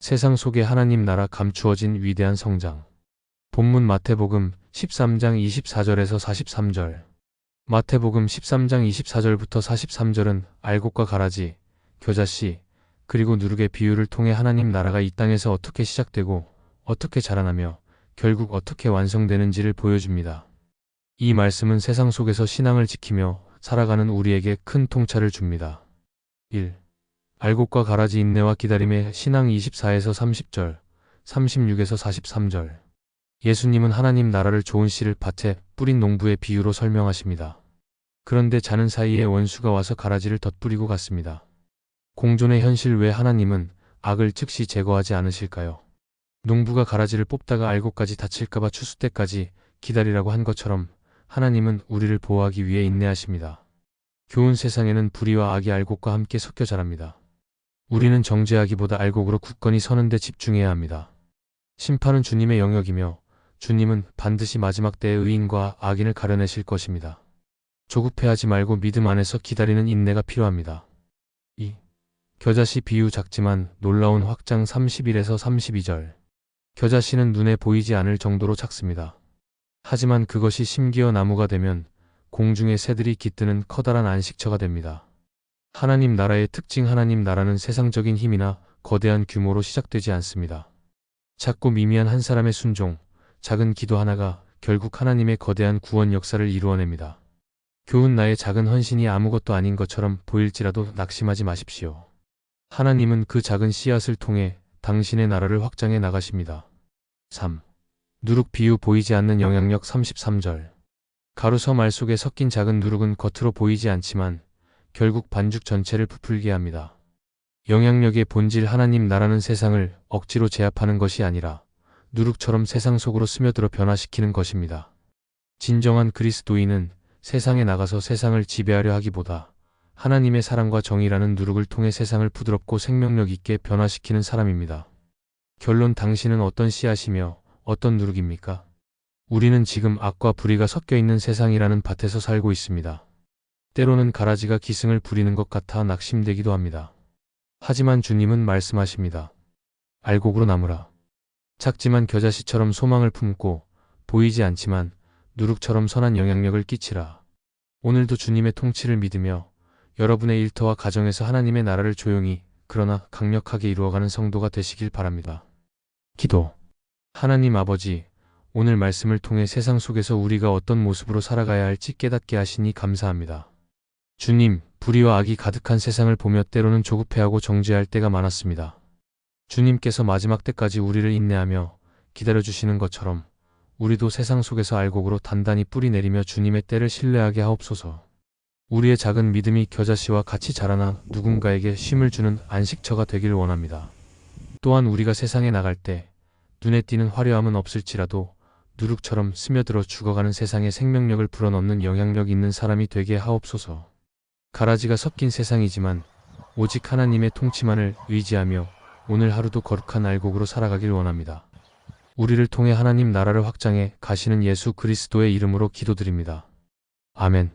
세상 속에 하나님 나라 감추어진 위대한 성장. 본문 마태복음 13장 24절에서 43절. 마태복음 13장 24절부터 43절은 알곡과 가라지, 겨자씨, 그리고 누룩의 비유를 통해 하나님 나라가 이 땅에서 어떻게 시작되고 어떻게 자라나며 결국 어떻게 완성되는지를 보여줍니다. 이 말씀은 세상 속에서 신앙을 지키며 살아가는 우리에게 큰 통찰을 줍니다. 1. 알곡과 가라지 인내와 기다림의 신앙 24에서 30절, 36에서 43절. 예수님은 하나님 나라를 좋은 씨를 밭에 뿌린 농부의 비유로 설명하십니다. 그런데 자는 사이에 원수가 와서 가라지를 덧뿌리고 갔습니다. 공존의 현실 외 하나님은 악을 즉시 제거하지 않으실까요? 농부가 가라지를 뽑다가 알곡까지 다칠까봐 추수 때까지 기다리라고 한 것처럼 하나님은 우리를 보호하기 위해 인내하십니다. 교훈 세상에는 불의와 악이 알곡과 함께 섞여 자랍니다. 우리는 정죄하기보다 알곡으로 굳건히 서는 데 집중해야 합니다. 심판은 주님의 영역이며 주님은 반드시 마지막 때의 의인과 악인을 가려내실 것입니다. 조급해하지 말고 믿음 안에서 기다리는 인내가 필요합니다. 2. 겨자씨 비유 작지만 놀라운 확장 31에서 32절. 겨자씨는 눈에 보이지 않을 정도로 작습니다. 하지만 그것이 심기어 나무가 되면 공중의 새들이 깃드는 커다란 안식처가 됩니다. 하나님 나라의 특징. 하나님 나라는 세상적인 힘이나 거대한 규모로 시작되지 않습니다. 작고 미미한 한 사람의 순종, 작은 기도 하나가 결국 하나님의 거대한 구원 역사를 이루어냅니다. 교훈. 나의 작은 헌신이 아무것도 아닌 것처럼 보일지라도 낙심하지 마십시오. 하나님은 그 작은 씨앗을 통해 당신의 나라를 확장해 나가십니다. 3. 누룩 비유. 보이지 않는 영향력 33절. 가루서 말 속에 섞인 작은 누룩은 겉으로 보이지 않지만 결국 반죽 전체를 부풀게 합니다. 영향력의 본질. 하나님 나라는 세상을 억지로 제압하는 것이 아니라 누룩처럼 세상 속으로 스며들어 변화시키는 것입니다. 진정한 그리스도인은 세상에 나가서 세상을 지배하려 하기보다 하나님의 사랑과 정의라는 누룩을 통해 세상을 부드럽고 생명력 있게 변화시키는 사람입니다. 결론. 당신은 어떤 씨앗이며 어떤 누룩입니까? 우리는 지금 악과 불의가 섞여 있는 세상이라는 밭에서 살고 있습니다. 때로는 가라지가 기승을 부리는 것 같아 낙심되기도 합니다. 하지만 주님은 말씀하십니다. 알곡으로 남으라. 작지만 겨자씨처럼 소망을 품고 보이지 않지만 누룩처럼 선한 영향력을 끼치라. 오늘도 주님의 통치를 믿으며 여러분의 일터와 가정에서 하나님의 나라를 조용히 그러나 강력하게 이루어가는 성도가 되시길 바랍니다. 기도. 하나님 아버지, 오늘 말씀을 통해 세상 속에서 우리가 어떤 모습으로 살아가야 할지 깨닫게 하시니 감사합니다. 주님, 불의와 악이 가득한 세상을 보며 때로는 조급해하고 정죄할 때가 많았습니다. 주님께서 마지막 때까지 우리를 인내하며 기다려주시는 것처럼 우리도 세상 속에서 알곡으로 단단히 뿌리 내리며 주님의 때를 신뢰하게 하옵소서. 우리의 작은 믿음이 겨자씨와 같이 자라나 누군가에게 쉼을 주는 안식처가 되길 원합니다. 또한 우리가 세상에 나갈 때 눈에 띄는 화려함은 없을지라도 누룩처럼 스며들어 죽어가는 세상에 생명력을 불어넣는 영향력 있는 사람이 되게 하옵소서. 가라지가 섞인 세상이지만 오직 하나님의 통치만을 의지하며 오늘 하루도 거룩한 알곡으로 살아가길 원합니다. 우리를 통해 하나님 나라를 확장해 가시는 예수 그리스도의 이름으로 기도드립니다. 아멘.